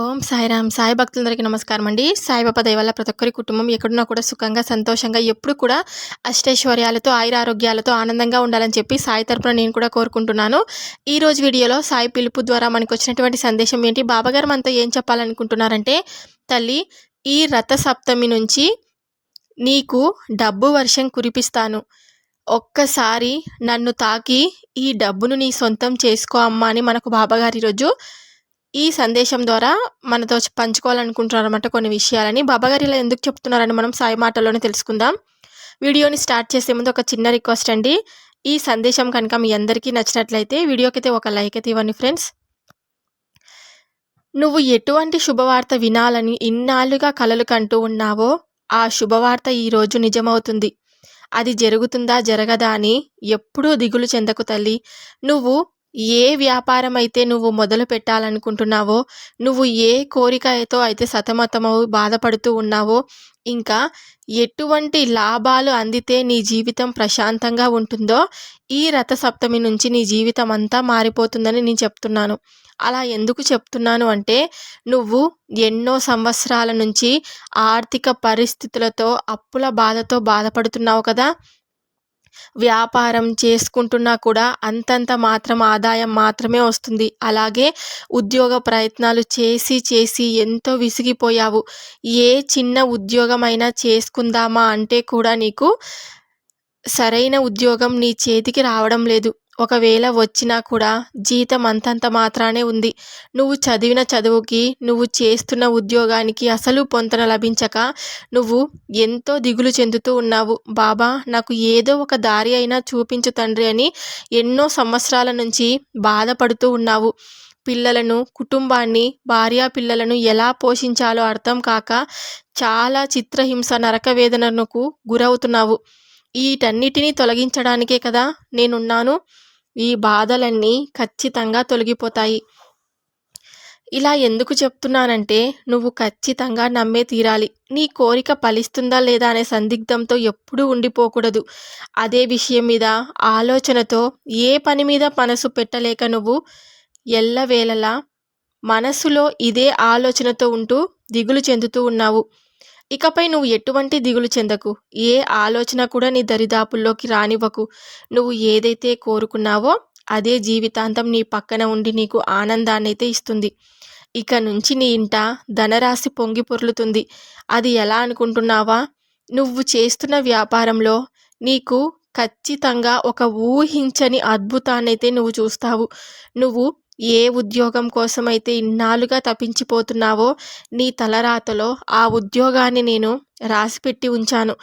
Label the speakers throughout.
Speaker 1: ఓం సాయిరామ్. సాయి భక్తులందరికీ నమస్కారం అండి. సాయిబాబా దయ వల్ల ప్రతి ఒక్కరి కుటుంబం ఎక్కడున్నా కూడా సుఖంగా, సంతోషంగా ఎప్పుడు కూడా అష్టైశ్వర్యాలతో, ఆయురారోగ్యాలతో ఆనందంగా ఉండాలని చెప్పి సాయి తరపున నేను కూడా కోరుకుంటున్నాను. ఈరోజు వీడియోలో సాయి పిలుపు ద్వారా మనకొచ్చినటువంటి సందేశం ఏంటి? బాబాగారు మనతో ఏం చెప్పాలనుకుంటున్నారంటే, తల్లి, ఈ రథ సప్తమి నుంచి నీకు డబ్బు వర్షం కురిపిస్తాను. ఒక్కసారి నన్ను తాకి ఈ డబ్బును నీ సొంతం చేసుకో అమ్మా అని మనకు బాబాగారు ఈరోజు ఈ సందేశం ద్వారా మనతో పంచుకోవాలనుకుంటున్నారన్నమాట కొన్ని విషయాలని. బాబాగారు ఇలా ఎందుకు చెప్తున్నారని మనం సాయి మాటల్లోనే తెలుసుకుందాం. వీడియోని స్టార్ట్ చేసే ముందు ఒక చిన్న రిక్వెస్ట్ అండి. ఈ సందేశం కనుక మీ అందరికీ నచ్చినట్లయితే వీడియోకి అయితే ఒక లైక్ అయితే ఇవ్వండి ఫ్రెండ్స్. నువ్వు ఎటువంటి శుభవార్త వినాలని ఇన్నాళ్ళుగా కలలు కంటూ ఉన్నావో ఆ శుభవార్త ఈరోజు నిజమవుతుంది. అది జరుగుతుందా జరగదా అని ఎప్పుడూ దిగులు చెందకు తల్లి. నువ్వు ఏ వ్యాపారం అయితే నువ్వు మొదలు పెట్టాలనుకుంటున్నావో, నువ్వు ఏ కోరికతో అయితే సతమతమవు బాధపడుతూ ఉన్నావో, ఇంకా ఎటువంటి లాభాలు అందితే నీ జీవితం ప్రశాంతంగా ఉంటుందో, ఈ రథసప్తమి నుంచి నీ జీవితం అంతా మారిపోతుందని నేను చెప్తున్నాను. అలా ఎందుకు చెప్తున్నాను అంటే, నువ్వు ఎన్నో సంవత్సరాల నుంచి ఆర్థిక పరిస్థితులతో, అప్పుల బాధతో బాధపడుతున్నావు కదా. వ్యాపారం చేసుకుంటున్నా కూడా అంతంత మాత్రం ఆదాయం మాత్రమే వస్తుంది. అలాగే ఉద్యోగ ప్రయత్నాలు చేసి ఎంతో విసిగిపోయావు. ఏ చిన్న ఉద్యోగమైనా చేసుకుందామా అంటే కూడా నీకు సరైన ఉద్యోగం నీ చేతికి రావడం లేదు. ఒకవేళ వచ్చినా కూడా జీతం అంతంత మాత్రానే ఉంది. నువ్వు చదివిన చదువుకి, నువ్వు చేస్తున్న ఉద్యోగానికి అసలు పొంతన లభించక నువ్వు ఎంతో దిగులు చెందుతూ ఉన్నావు. బాబా, నాకు ఏదో ఒక దారి అయినా చూపించు తండ్రి అని ఎన్నో సంవత్సరాల నుంచి బాధపడుతూ ఉన్నావు. పిల్లలను, కుటుంబాన్ని, భార్యా పిల్లలను ఎలా పోషించాలో అర్థం కాక చాలా చిత్రహింస, నరకవేదనకు గురవుతున్నావు. వీటన్నిటినీ తొలగించడానికే కదా నేనున్నాను. ఈ బాధలన్నీ ఖచ్చితంగా తొలగిపోతాయి. ఇలా ఎందుకు చెప్తున్నానంటే, నువ్వు ఖచ్చితంగా నమ్మే తీరాలి. నీ కోరిక ఫలిస్తుందా లేదా అనే సందిగ్ధంతో ఎప్పుడూ ఉండిపోకూడదు. అదే విషయం మీద ఆలోచనతో ఏ పని మీద మనసు పెట్టలేక నువ్వు ఎల్లవేళలా మనసులో ఇదే ఆలోచనతో ఉంటూ దిగులు చెందుతూ ఉన్నావు. ఇకపై నువ్వు ఎటువంటి దిగులు చెందకు. ఏ ఆలోచన కూడా నీ దరిదాపుల్లోకి రానివ్వకు. నువ్వు ఏదైతే కోరుకున్నావో అదే జీవితాంతం నీ పక్కన ఉండి నీకు ఆనందాన్నైతే ఇస్తుంది. ఇక నుంచి నీ ఇంట ధనరాశి పొంగి పొర్లుతుంది. అది ఎలా అనుకుంటున్నావా? నువ్వు చేస్తున్న వ్యాపారంలో నీకు ఖచ్చితంగా ఒక ఊహించని అద్భుతాన్నైతే నువ్వు చూస్తావు. నువ్వు ఏ ఉద్యోగం కోసమైతే ఇన్నాళ్ళుగా తప్పించిపోతున్నావో నీ తలరాతలో ఆ ఉద్యోగాన్ని నేను రాసిపెట్టి ఉంచాను.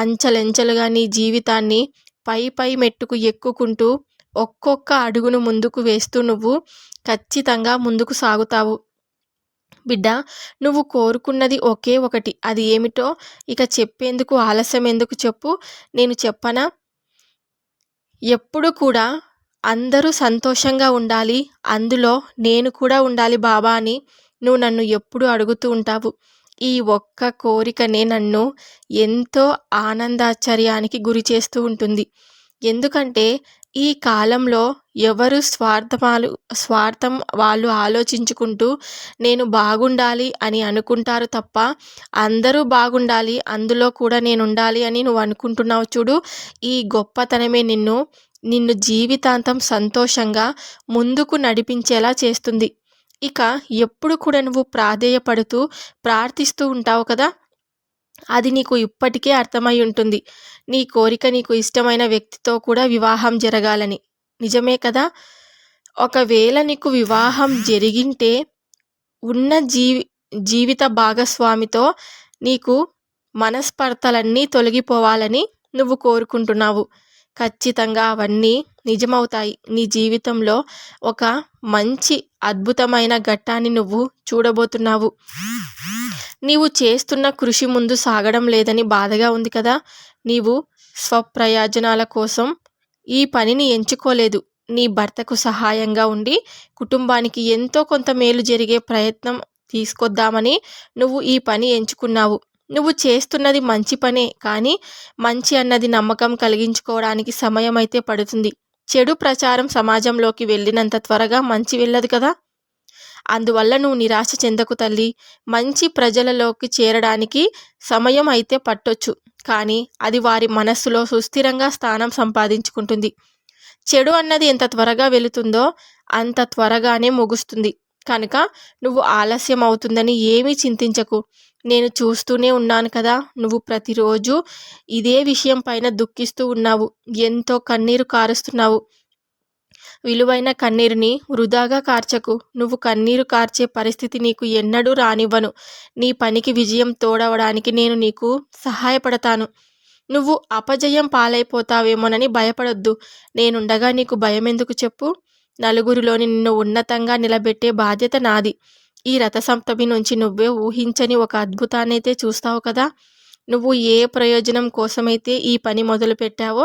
Speaker 1: అంచెలంచెలుగా నీ జీవితాన్ని పై మెట్టుకు ఎక్కుకుంటూ ఒక్కొక్క అడుగును ముందుకు వేస్తూ నువ్వు ఖచ్చితంగా ముందుకు సాగుతావు. బిడ్డ, నువ్వు కోరుకున్నది ఒకే ఒకటి. అది ఏమిటో ఇక చెప్పేందుకు ఆలస్యం ఎందుకు చెప్పు. నేను చెప్పనా? ఎప్పుడు కూడా అందరూ సంతోషంగా ఉండాలి, అందులో నేను కూడా ఉండాలి బాబా అని నువ్వు నన్ను ఎప్పుడు అడుగుతూ ఉంటావు. ఈ ఒక్క కోరికనే నన్ను ఎంతో ఆనందాశ్చర్యానికి గురి చేస్తూ ఉంటుంది. ఎందుకంటే ఈ కాలంలో ఎవరు స్వార్థం వాళ్ళు ఆలోచించుకుంటూ నేను బాగుండాలి అని అనుకుంటారు తప్ప, అందరూ బాగుండాలి, అందులో కూడా నేను ఉండాలి అని నువ్వు అనుకుంటున్నావు చూడు. ఈ గొప్పతనమే నిన్ను జీవితాంతం సంతోషంగా ముందుకు నడిపించేలా చేస్తుంది. ఇక ఎప్పుడు కూడా నువ్వు ప్రాధేయపడుతూ ప్రార్థిస్తూ ఉంటావు కదా, అది నీకు ఇప్పటికే అర్థమై ఉంటుంది. నీ కోరిక నీకు ఇష్టమైన వ్యక్తితో కూడా వివాహం జరగాలని. నిజమే కదా. ఒకవేళ నీకు వివాహం జరిగింటే ఉన్న జీవిత భాగస్వామితో నీకు మనస్పర్ధలన్నీ తొలగిపోవాలని నువ్వు కోరుకుంటున్నావు. ఖచ్చితంగా అవన్నీ నిజమవుతాయి. నీ జీవితంలో ఒక మంచి అద్భుతమైన ఘట్టాన్ని నువ్వు చూడబోతున్నావు. నీవు చేస్తున్న కృషి ముందు సాగడం లేదని బాధగా ఉంది కదా. నీవు స్వప్రయోజనాల కోసం ఈ పనిని ఎంచుకోలేదు. నీ భర్తకు సహాయంగా ఉండి కుటుంబానికి ఎంతో కొంత మేలు జరిగే ప్రయత్నం తీసుకొద్దామని నువ్వు ఈ పని ఎంచుకున్నావు. నువ్వు చేస్తున్నది మంచి పనే, కానీ మంచి అన్నది నమ్మకం కలిగించుకోవడానికి సమయం అయితే పడుతుంది. చెడు ప్రచారం సమాజంలోకి వెళ్ళినంత త్వరగా మంచి వెళ్ళదు కదా. అందువల్ల నువ్వు నిరాశ చెందకు తల్లి. మంచి ప్రజలలోకి చేరడానికి సమయం అయితే పట్టొచ్చు, కానీ అది వారి మనస్సులో సుస్థిరంగా స్థానం సంపాదించుకుంటుంది. చెడు అన్నది ఎంత త్వరగా వెళుతుందో అంత త్వరగానే ముగుస్తుంది. కనుక నువ్వు ఆలస్యం అవుతుందని ఏమీ చింతించకు. నేను చూస్తూనే ఉన్నాను కదా, నువ్వు ప్రతిరోజు ఇదే విషయం పైన దుఃఖిస్తూ ఉన్నావు, ఎంతో కన్నీరు కారుస్తున్నావు. విలువైన కన్నీరుని వృధాగా కార్చకు. నువ్వు కన్నీరు కార్చే పరిస్థితి నీకు ఎన్నడూ రానివ్వను. నీ పనికి విజయం తోడవడానికి నేను నీకు సహాయపడతాను. నువ్వు అపజయం పాలైపోతావేమోనని భయపడొద్దు. నేనుండగా నీకు భయమెందుకు చెప్పు? నలుగురిలోని నిన్ను ఉన్నతంగా నిలబెట్టే బాధ్యత నాది. ఈ రథసప్తమి నుంచి నువ్వే ఊహించని ఒక అద్భుతాన్నైతే చూస్తావు కదా. నువ్వు ఏ ప్రయోజనం కోసమైతే ఈ పని మొదలుపెట్టావో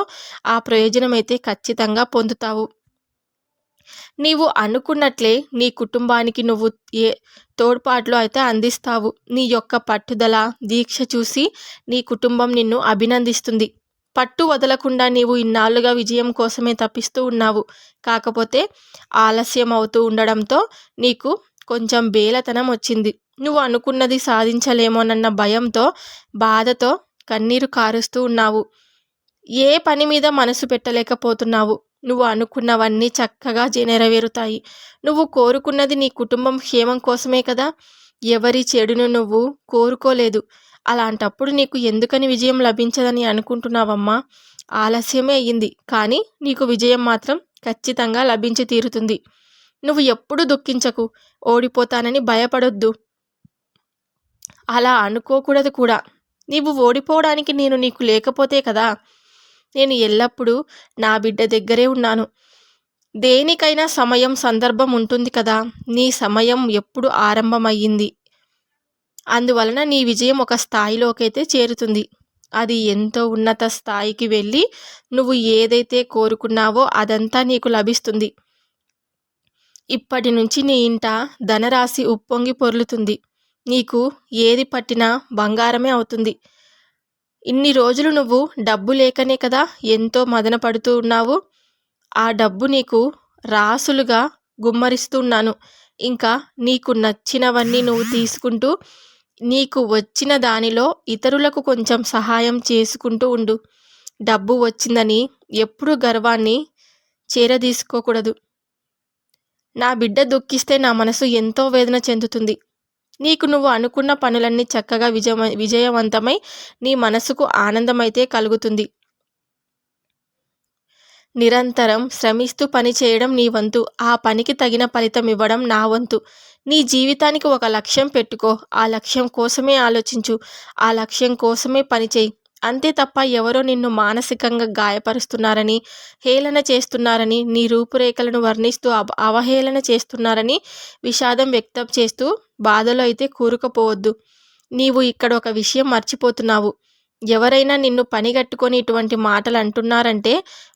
Speaker 1: ఆ ప్రయోజనం అయితే ఖచ్చితంగా పొందుతావు. నీవు అనుకున్నట్లే నీ కుటుంబానికి నువ్వు ఏ తోడ్పాట్లు అయితే అందిస్తావు. నీ యొక్క పట్టుదల, దీక్ష చూసి నీ కుటుంబం నిన్ను అభినందిస్తుంది. పట్టు వదలకుండా నీవు ఇన్నాళ్లుగా విజయం కోసమే తప్పిస్తూ ఉన్నావు. కాకపోతే ఆలస్యం అవుతూ ఉండడంతో నీకు కొంచెం బేలతనం వచ్చింది. నువ్వు అనుకున్నది సాధించలేమోనన్న భయంతో, బాధతో కన్నీరు కారుస్తూ ఉన్నావు. ఏ పని మీద మనసు పెట్టలేకపోతున్నావు. నువ్వు అనుకున్నవన్నీ చక్కగా నెరవేరుతాయి. నువ్వు కోరుకున్నది నీ కుటుంబం క్షేమం కోసమే కదా. ఎవరి చెడును నువ్వు కోరుకోలేదు. అలాంటప్పుడు నీకు ఎందుకని విజయం లభించదని అనుకుంటున్నావమ్మా? ఆలస్యమే అయ్యింది, కానీ నీకు విజయం మాత్రం ఖచ్చితంగా లభించి తీరుతుంది. నువ్వు ఎప్పుడూ దుఃఖించకు. ఓడిపోతానని భయపడొద్దు. అలా అనుకోకూడదు కూడా. నీవు ఓడిపోవడానికి నేను నీకు లేకపోతే కదా. నేను ఎల్లప్పుడూ నా బిడ్డ దగ్గరే ఉన్నాను. దేనికైనా సమయం, సందర్భం ఉంటుంది కదా. నీ సమయం ఎప్పుడు ఆరంభమయ్యింది. అందువలన నీ విజయం ఒక స్థాయిలోకైతే చేరుతుంది. అది ఎంతో ఉన్నత స్థాయికి వెళ్ళి నువ్వు ఏదైతే కోరుకున్నావో అదంతా నీకు లభిస్తుంది. ఇప్పటి నుంచి నీ ఇంట ధనరాశి ఉప్పొంగి పొర్లుతుంది. నీకు ఏది పట్టినా బంగారమే అవుతుంది. ఇన్ని రోజులు నువ్వు డబ్బు లేకనే కదా ఎంతో మదన పడుతూ ఉన్నావు. ఆ డబ్బు నీకు రాసులుగా గుమ్మరిస్తున్నాను. ఇంకా నీకు నచ్చినవన్నీ నువ్వు తీసుకుంటూ నీకు వచ్చిన దానిలో ఇతరులకు కొంచెం సహాయం చేసుకుంటూ ఉండు. డబ్బు వచ్చిందని ఎప్పుడూ గర్వాన్ని చేరదీసుకోకూడదు. నా బిడ్డ దుఃఖిస్తే నా మనసు ఎంతో వేదన చెందుతుంది. నీకు నువ్వు అనుకున్న పనులన్నీ చక్కగా విజయవంతమై నీ మనసుకు ఆనందమైతే కలుగుతుంది. నిరంతరం శ్రమిస్తూ పని చేయడం నీ వంతు. ఆ పనికి తగిన ఫలితం ఇవ్వడం నా వంతు. నీ జీవితానికి ఒక లక్ష్యం పెట్టుకో. ఆ లక్ష్యం కోసమే ఆలోచించు. ఆ లక్ష్యం కోసమే పని చేయి. అంతే తప్ప ఎవరో నిన్ను మానసికంగా గాయపరుస్తున్నారని, హేళన చేస్తున్నారని, నీ రూపురేఖలను వర్ణిస్తూ అవహేళన చేస్తున్నారని విషాదం వ్యక్తం చేస్తూ బాధలో అయితే కూరుకుపోవద్దు. నీవు ఇక్కడ ఒక విషయం మర్చిపోతున్నావు. ఎవరైనా నిన్ను పనిగట్టుకొని ఇటువంటి మాటలు అంటున్నారంటే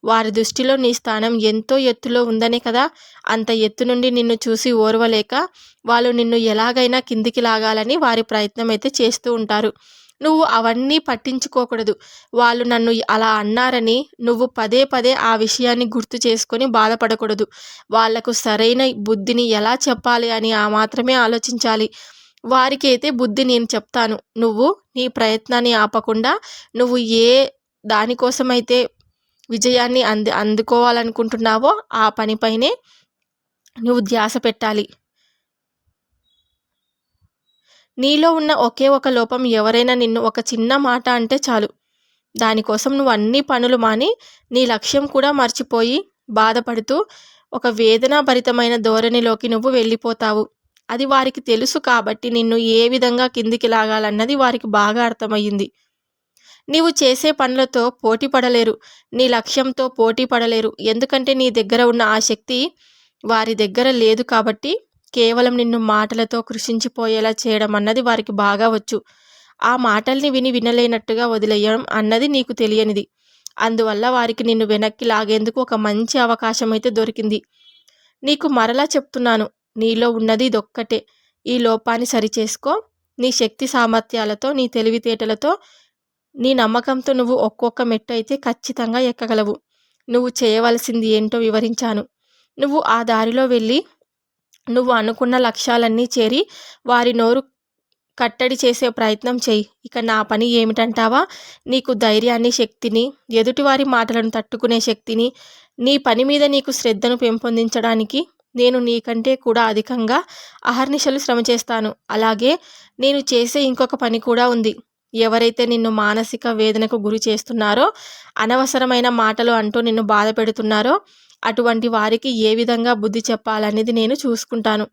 Speaker 1: వారి దృష్టిలో నీ స్థానం ఎంతో ఎత్తులో ఉందనే కదా. అంత ఎత్తు నుండి నిన్ను చూసి ఓర్వలేక వాళ్ళు నిన్ను ఎలాగైనా కిందికి లాగాలని వారి ప్రయత్నం అయితే చేస్తూ ఉంటారు. నువ్వు అవన్నీ పట్టించుకోకూడదు. వాళ్ళు నన్ను అలా అన్నారని నువ్వు పదే పదే ఆ విషయాన్ని గుర్తు చేసుకొని బాధపడకూడదు. వాళ్లకు సరైన బుద్ధిని ఎలా చెప్పాలి అని ఆ మాత్రమే ఆలోచించాలి. వారికి అయితే బుద్ధి నేను చెప్తాను. నువ్వు నీ ప్రయత్నాన్ని ఆపకుండా నువ్వు ఏ దానికోసమైతే విజయాన్ని అందుకోవాలనుకుంటున్నావో ఆ పనిపైనే నువ్వు ధ్యాస పెట్టాలి. నీలో ఉన్న ఒకే ఒక లోపం, ఎవరైనా నిన్ను ఒక చిన్న మాట అంటే చాలు, దానికోసం నువ్వు అన్ని పనులు మాని నీ లక్ష్యం కూడా మర్చిపోయి బాధపడుతూ ఒక వేదనాభరితమైన ధోరణిలోకి నువ్వు వెళ్ళిపోతావు. అది వారికి తెలుసు కాబట్టి నిన్ను ఏ విధంగా కిందికి లాగాలన్నది వారికి బాగా అర్థమయ్యింది. నీవు చేసే పనులతో పోటీ పడలేరు. నీ లక్ష్యంతో పోటీ పడలేరు. ఎందుకంటే నీ దగ్గర ఉన్న ఆ శక్తి వారి దగ్గర లేదు కాబట్టి కేవలం నిన్ను మాటలతో కృషించిపోయేలా చేయడం అన్నది వారికి బాగా వచ్చు. ఆ మాటల్ని వినలేనట్టుగా వదిలేయడం అన్నది నీకు తెలియనిది. అందువల్ల వారికి నిన్ను వెనక్కి లాగేందుకు ఒక మంచి అవకాశం అయితే దొరికింది. నీకు మరలా చెప్తున్నాను, నీలో ఉన్నది ఇదొక్కటే. ఈ లోపాన్ని సరిచేసుకో. నీ శక్తి సామర్థ్యాలతో, నీ తెలివితేటలతో, నీ నమ్మకంతో నువ్వు ఒక్కొక్క మెట్టు అయితే ఖచ్చితంగా ఎక్కగలవు. నువ్వు చేయవలసింది ఏంటో వివరించాను. నువ్వు ఆ దారిలో వెళ్ళి నువ్వు అనుకున్న లక్ష్యాలన్నీ చేరి వారి నోరు కట్టడి చేసే ప్రయత్నం చెయ్యి. ఇక నా పని ఏమిటంటావా? నీకు ధైర్యాన్ని, శక్తిని, ఎదుటివారి మాటలను తట్టుకునే శక్తిని, నీ పని మీద నీకు శ్రద్ధను పెంపొందించడానికి నేను నీకంటే కూడా అధికంగా అహర్నిశలు శ్రమ చేస్తాను. అలాగే నేను చేసే ఇంకొక పని కూడా ఉంది. ఎవరైతే నిన్ను మానసిక వేదనకు గురి చేస్తున్నారో, అనవసరమైన మాటలు అంటూ నిన్ను బాధ పెడుతున్నారో అటువంటి వారికి ఏ విధంగా బుద్ధి చెప్పాలనేది నేను చూసుకుంటాను.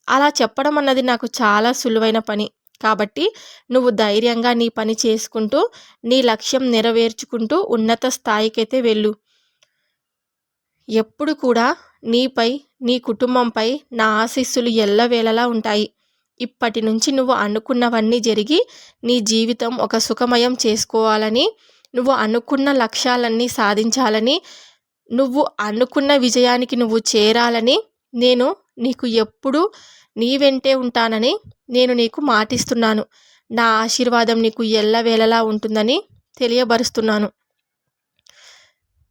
Speaker 1: అలా చెప్పడం అన్నది నాకు చాలా సులువైన పని. కాబట్టి నువ్వు ధైర్యంగా నీ పని చేసుకుంటూ నీ లక్ష్యం నెరవేర్చుకుంటూ ఉన్నత స్థాయికైతే వెళ్ళు. ఎప్పుడు కూడా నీపై, నీ కుటుంబంపై నా ఆశీస్సులు ఎల్లవేళలా ఉంటాయి. ఇప్పటి నుంచి నువ్వు అనుకున్నవన్నీ జరిగి నీ జీవితం ఒక సుఖమయం చేసుకోవాలని, నువ్వు అనుకున్న లక్ష్యాలన్నీ సాధించాలని, నువ్వు అనుకున్న విజయానికి నువ్వు చేరాలని నేను నీకు ఎప్పుడూ నీ వెంటే ఉంటానని నేను నీకు మాటిస్తున్నాను. నా ఆశీర్వాదం నీకు ఎల్లవేళలా ఉంటుందని తెలియబరుస్తున్నాను.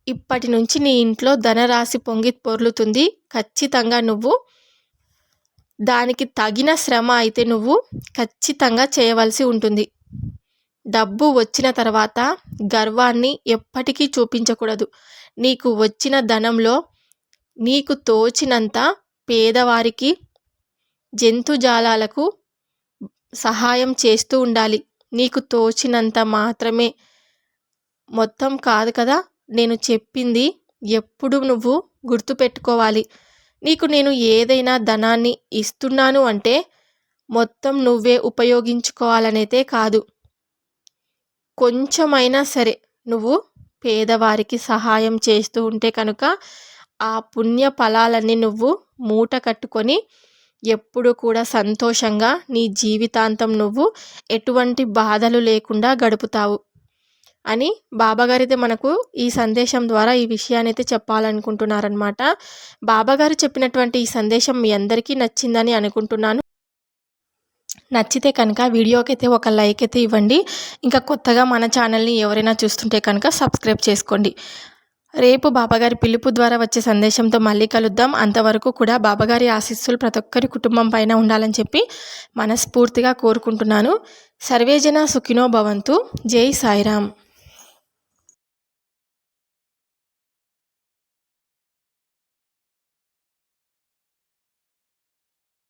Speaker 1: ఇప్పటి నుంచి నీ ఇంట్లో ధనరాశి పొంగి పొర్లుతుంది. ఖచ్చితంగా నువ్వు దానికి తగిన శ్రమ అయితే నువ్వు ఖచ్చితంగా చేయవలసి ఉంటుంది. డబ్బు వచ్చిన తర్వాత గర్వాన్ని ఎప్పటికీ చూపించకూడదు. నీకు వచ్చిన ధనంలో నీకు తోచినంత పేదవారికి, జంతుజాలాలకు సహాయం చేస్తూ ఉండాలి. నీకు తోచినంత మాత్రమే, మొత్తం కాదు కదా. నేను చెప్పింది ఎప్పుడు నువ్వు గుర్తుపెట్టుకోవాలి. నీకు నేను ఏదైనా ధనాన్ని ఇస్తున్నాను అంటే మొత్తం నువ్వే ఉపయోగించుకోవాలనైతే కాదు. కొంచెమైనా సరే నువ్వు పేదవారికి సహాయం చేస్తూ ఉంటే కనుక ఆ పుణ్య ఫలాలన్నీ నువ్వు మూట కట్టుకొని ఎప్పుడు కూడా సంతోషంగా నీ జీవితాంతం నువ్వు ఎటువంటి బాధలు లేకుండా గడుపుతావు అని బాబాగారైతే మనకు ఈ సందేశం ద్వారా ఈ విషయాన్ని అయితే చెప్పాలనుకుంటున్నారనమాట. బాబాగారు చెప్పినటువంటి ఈ సందేశం మీ అందరికీ నచ్చిందని అనుకుంటున్నాను. నచ్చితే కనుక వీడియోకి అయితే ఒక లైక్ అయితే ఇవ్వండి. ఇంకా కొత్తగా మన ఛానల్ని ఎవరైనా చూస్తుంటే కనుక సబ్స్క్రైబ్ చేసుకోండి. రేపు బాబాగారి పిలుపు ద్వారా వచ్చే సందేశంతో మళ్ళీ కలుద్దాం. అంతవరకు కూడా బాబాగారి ఆశీస్సులు ప్రతి ఒక్కరి కుటుంబం పైన ఉండాలని చెప్పి మనస్ఫూర్తిగా కోరుకుంటున్నాను. సర్వేజన సుఖినో భవంతు. జై సాయిరామ్.